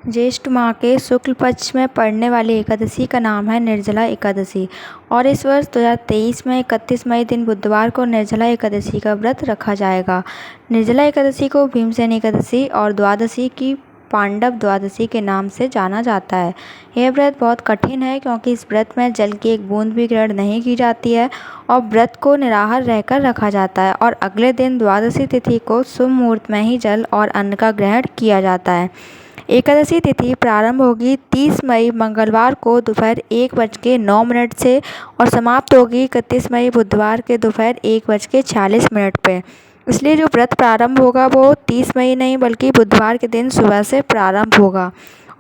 ज्येष्ठ माह के शुक्ल पक्ष में पड़ने वाली एकादशी का नाम है निर्जला एकादशी और इस वर्ष 2023 में 31 मई दिन बुधवार को निर्जला एकादशी का व्रत रखा जाएगा। निर्जला एकादशी को भीमसेन एकादशी और द्वादशी की पांडव द्वादशी के नाम से जाना जाता है। यह व्रत बहुत कठिन है क्योंकि इस व्रत में जल की एक बूंद भी ग्रहण नहीं की जाती है और व्रत को निराहार रहकर रखा जाता है और अगले दिन द्वादशी तिथि को शुभ मुहूर्त में ही जल और अन्न का ग्रहण किया जाता है। एकादशी तिथि प्रारंभ होगी 30 मई मंगलवार को दोपहर 1:09 से और समाप्त होगी 31 मई बुधवार के दोपहर 1:46 पे। इसलिए जो व्रत प्रारंभ होगा वो 30 मई नहीं बल्कि बुधवार के दिन सुबह से प्रारंभ होगा।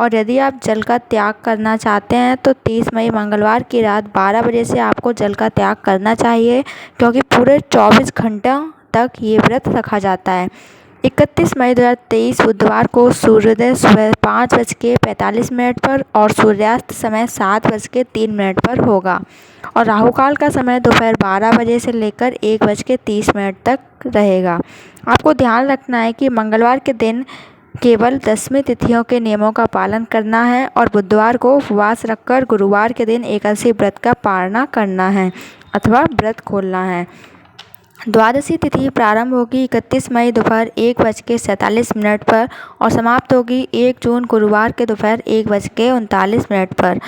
और यदि आप जल का त्याग करना चाहते हैं तो 30 मई मंगलवार की रात 12 बजे से आपको जल का त्याग करना चाहिए क्योंकि पूरे 24 घंटों तक ये व्रत रखा जाता है। 31 मई 2023 बुधवार को सूर्योदय सुबह 5:45 पर और सूर्यास्त समय 7:03 पर होगा और राहु काल का समय दोपहर 12 बजे से लेकर 1:30 तक रहेगा। आपको ध्यान रखना है कि मंगलवार के दिन केवल दसवीं तिथियों के नियमों का पालन करना है और बुधवार को उपवास रखकर गुरुवार के दिन एकादशी व्रत का पालना करना है अथवा व्रत खोलना है। द्वादशी तिथि प्रारंभ होगी 31 मई दोपहर 1:47 पर और समाप्त होगी 1 जून गुरुवार के दोपहर 1:39 पर।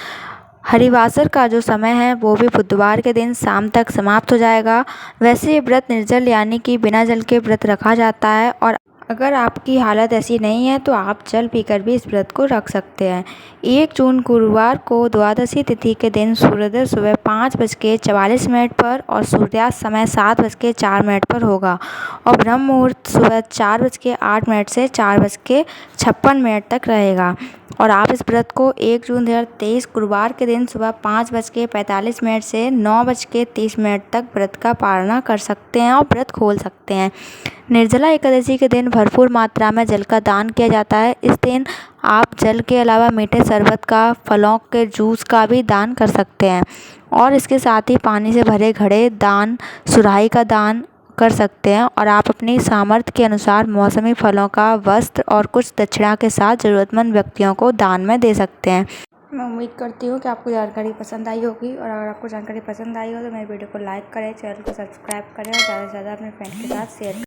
हरिवासर का जो समय है वो भी बुधवार के दिन शाम तक समाप्त हो जाएगा। वैसे ये व्रत निर्जल यानी कि बिना जल के व्रत रखा जाता है और अगर आपकी हालत ऐसी नहीं है तो आप जल पीकर भी इस व्रत को रख सकते हैं। 1 जून गुरुवार को द्वादशी तिथि के दिन सूर्योदय सुबह 5:44 पर और सूर्यास्त समय 7:04 पर होगा और ब्रह्म मुहूर्त सुबह 4:08 से 4:56 तक रहेगा। और आप इस व्रत को 1 जून 2023 गुरुवार के दिन सुबह 5:45 से 9:30 तक व्रत का पालना कर सकते हैं और व्रत खोल सकते हैं। निर्जला एकादशी के दिन भरपूर मात्रा में जल का दान किया जाता है। इस दिन आप जल के अलावा मीठे शरबत का, फलों के जूस का भी दान कर सकते हैं और इसके साथ ही पानी से भरे घड़े दान, सुराही का दान कर सकते हैं और आप अपनी सामर्थ्य के अनुसार मौसमी फलों का, वस्त्र और कुछ दक्षिणा के साथ ज़रूरतमंद व्यक्तियों को दान में दे सकते हैं। मैं उम्मीद करती हूँ कि आपको जानकारी पसंद आई होगी और अगर आपको जानकारी पसंद आई हो तो मेरे वीडियो को लाइक करें, चैनल को सब्सक्राइब करें और ज़्यादा से ज़्यादा अपने फ्रेंड के साथ शेयर करें।